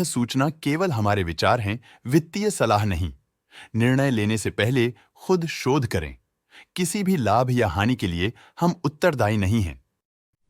सूचना केवल हमारे विचार हैं, वित्तीय सलाह नहीं। निर्णय लेने से पहले खुद शोध करें। किसी भी लाभ या हानि के लिए हम उत्तरदायी नहीं हैं।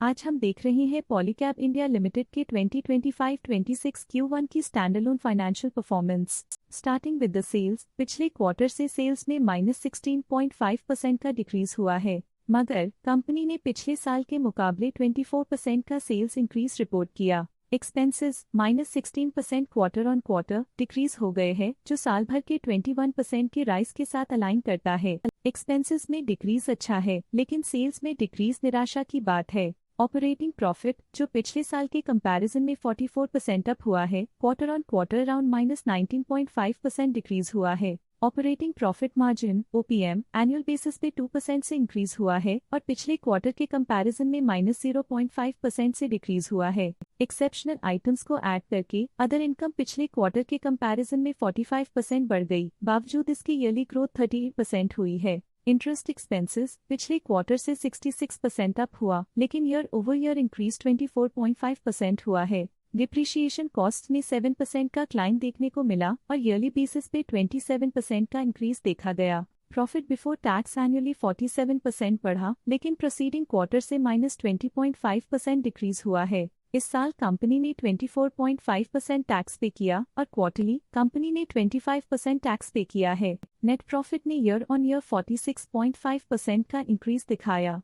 आज हम देख रहे हैं पॉलीकैब इंडिया लिमिटेड के 2025-26 Q1 की standalone financial performance. Starting with the sales, पिछले क्वार्टर से सेल्स में -16.5% का डिक्रीज हुआ है, मगर कंपनी ने पिछले साल के मुकाबले 24% का सेल्स इंक्रीज रिपोर्ट किया। Expenses -16% quarter on quarter decrease हो गए हैं, जो साल भर के 21% के राइज के साथ अलाइन करता है। एक्सपेंसेस में डिक्रीज अच्छा है, लेकिन सेल्स में डिक्रीज निराशा की बात है। ऑपरेटिंग प्रॉफिट, जो पिछले साल के कंपैरिजन में 44% अप हुआ है, quarter on quarter around -19.5% decrease हुआ है। Operating profit margin OPM annual basis पे 2% से इंक्रीज हुआ है और पिछले क्वार्टर के कंपैरिजन में -0.5% से डिक्रीज हुआ है। एक्सेप्शनल आइटम्स को ऐड करके अदर इनकम पिछले क्वार्टर के कंपैरिजन में 45% बढ़ गई, बावजूद इसकी ईयरली ग्रोथ 38% हुई है। इंटरेस्ट एक्सपेंसेस पिछले क्वार्टर से 66% अप हुआ, लेकिन ईयर ओवर ईयर इंक्रीज 24.5% हुआ है। डिप्रिशिएशन कॉस्ट में 7% का क्लाइम देखने को मिला और ईयरली बेसिस पे 27% का इंक्रीज देखा गया। प्रॉफिट बिफोर टैक्स एनुअली 47% बढ़ा, लेकिन प्रोसीडिंग क्वार्टर से -20.5% डिक्रीज हुआ है। इस साल कंपनी ने 24.5% टैक्स पे किया और क्वार्टरली कंपनी ने 25% टैक्स पे किया है। नेट प्रॉफिट ने ईयर ऑन ईयर 46.5% का इंक्रीज दिखाया,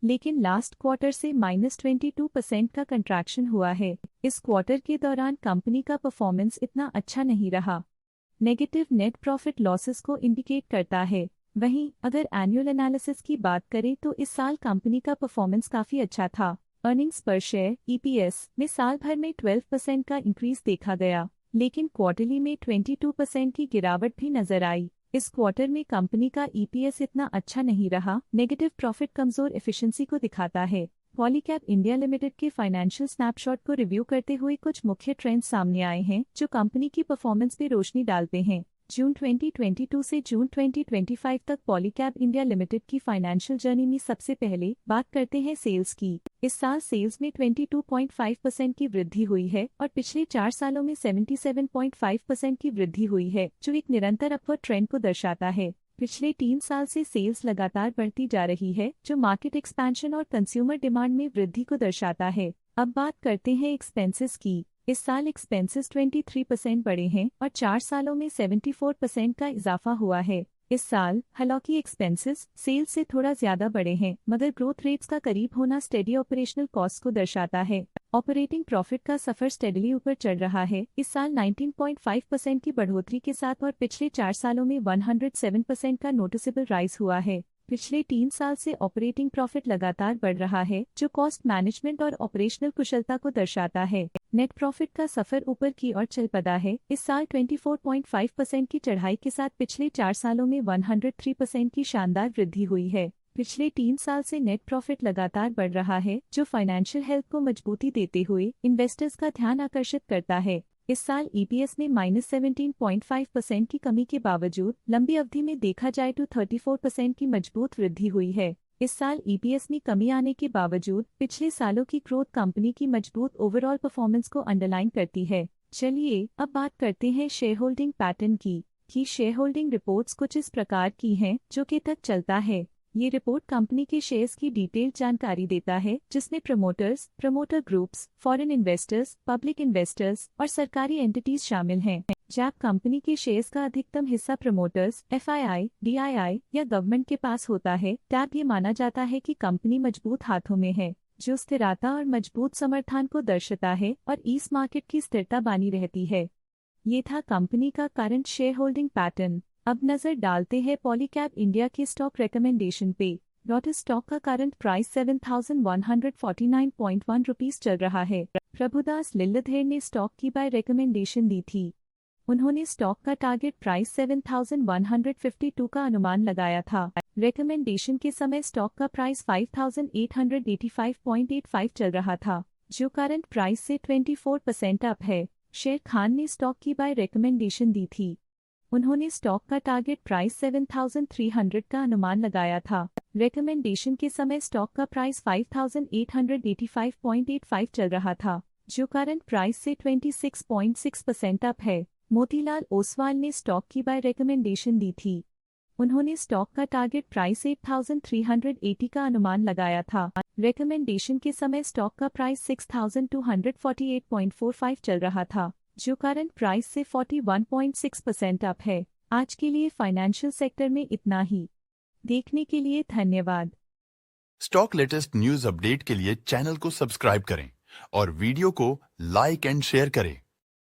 लेकिन लास्ट क्वार्टर से -22% का कंट्रैक्शन हुआ है। इस क्वार्टर के दौरान कंपनी का परफॉर्मेंस इतना अच्छा नहीं रहा। नेगेटिव नेट प्रॉफिट लॉसेस को इंडिकेट करता है। वहीं अगर एनुअल एनालिसिस की बात करें तो इस साल कंपनी का परफॉर्मेंस काफी अच्छा था। अर्निंग्स पर शेयर EPS में साल भर में 12% का इंक्रीज देखा गया, लेकिन क्वार्टरली में 22% की गिरावट भी नजर आई। इस क्वार्टर में कंपनी का EPS इतना अच्छा नहीं रहा। नेगेटिव प्रॉफिट कमजोर एफिशिएंसी को दिखाता है। पॉलीकैब इंडिया लिमिटेड के फाइनेंशियल स्नैपशॉट को रिव्यू करते हुए कुछ मुख्य ट्रेंड्स सामने आए हैं, जो कंपनी की परफॉर्मेंस पे रोशनी डालते हैं। जून 2022 से जून 2025 तक पॉलीकैब इंडिया लिमिटेड की फाइनेंशियल जर्नी में सबसे पहले बात करते हैं सेल्स की। इस साल सेल्स में 22.5% की वृद्धि हुई है और पिछले 4 सालों में 77.5% की वृद्धि हुई है, जो एक निरंतर अपवर्ड ट्रेंड को दर्शाता है। पिछले 3 साल से सेल्स लगातार बढ़ती जा रही है, जो मार्केट एक्सपेंशन और कंज्यूमर डिमांड में वृद्धि को दर्शाता है। अब बात करते हैं एक्सपेंसेस की। इस साल एक्सपेंसेस 23% बढ़े हैं और 4 सालों में 74% का इजाफा हुआ है। इस साल हालांकि एक्सपेंसेस सेल्स से थोड़ा ज्यादा बढ़े हैं, मगर ग्रोथ रेट्स का करीब होना स्टेडी ऑपरेशनल कॉस्ट को दर्शाता है। ऑपरेटिंग प्रॉफिट का सफर स्टेडली ऊपर चढ़ रहा है। इस साल 19.5% की बढ़ोतरी के साथ और पिछले 4 सालों में 107% का नोटिसेबल राइज हुआ है। पिछले 3 साल से ऑपरेटिंग प्रॉफिट लगातार बढ़ रहा है, जो कॉस्ट मैनेजमेंट और ऑपरेशनल कुशलता को दर्शाता है। नेट प्रॉफिट का सफर ऊपर की ओर चल पड़ा है। इस साल 24.5% की चढ़ाई के साथ पिछले 4 सालों में 103% की शानदार वृद्धि हुई है। पिछले 3 साल से नेट प्रॉफिट लगातार बढ़ रहा है, जो फाइनेंशियल हेल्थ को मजबूती देते हुए इन्वेस्टर्स का ध्यान आकर्षित करता है। इस साल EPS में -17.5% की कमी के बावजूद लंबी अवधि में देखा जाए तो 34% की मजबूत वृद्धि हुई है। इस साल EPS में कमी आने के बावजूद पिछले सालों की ग्रोथ कंपनी की मजबूत ओवरऑल परफॉर्मेंस को अंडरलाइन करती है। चलिए अब बात करते हैं शेयर होल्डिंग पैटर्न की शेयर होल्डिंग रिपोर्ट्स कुछ इस प्रकार की हैं, जो के तक चलता है। ये रिपोर्ट कंपनी के शेयर्स की डिटेल्ड जानकारी देता है, जिसमें promoters, promoter groups, foreign investors, public investors और सरकारी एंटिटीज शामिल हैं। जब कंपनी के शेयर्स का अधिकतम हिस्सा प्रमोटर्स, FII, DII या गवर्नमेंट के पास होता है, तब ये माना जाता है कि कंपनी मजबूत हाथों में है, जो स्थिरता और मजबूत समर्थन को दर्शाता है और इस मार्केट की स्थिरता बनी रहती है। ये था कंपनी का करंट शेयर होल्डिंग पैटर्न। अब नजर डालते हैं पॉलीकैब इंडिया के स्टॉक रिकमेंडेशन पे। लोटस स्टॉक का करंट प्राइस 7149.1 रुपीस चल रहा है। प्रभुदास लिल्लाधर ने स्टॉक की बाय रिकमेंडेशन दी थी। उन्होंने स्टॉक का टारगेट प्राइस 7152 का अनुमान लगाया था। रिकमेंडेशन के समय स्टॉक का प्राइस 5885.85 चल रहा था, जो करंट प्राइस से 24% अप है। शेर खान ने स्टॉक की बाय रिकमेंडेशन दी थी। उन्होंने स्टॉक का टारगेट प्राइस 7300 का अनुमान लगाया था। रिकमेंडेशन के समय स्टॉक का प्राइस 5885.85 चल रहा था, जो करंट प्राइस से 26.6% अप है। मोतीलाल ओसवाल ने स्टॉक की बाय रिकमेंडेशन दी थी। उन्होंने स्टॉक का टारगेट प्राइस 8,380 का अनुमान लगाया था। रिकमेंडेशन के समय स्टॉक का प्राइस 6,248.45 चल रहा था, जो करंट प्राइस से 41.6% अप है। आज के लिए फाइनेंशियल सेक्टर में इतना ही। देखने के लिए धन्यवाद। स्टॉक लेटेस्ट न्यूज अपडेट के लिए चैनल को सब्सक्राइब करें और वीडियो को लाइक एंड शेयर करें।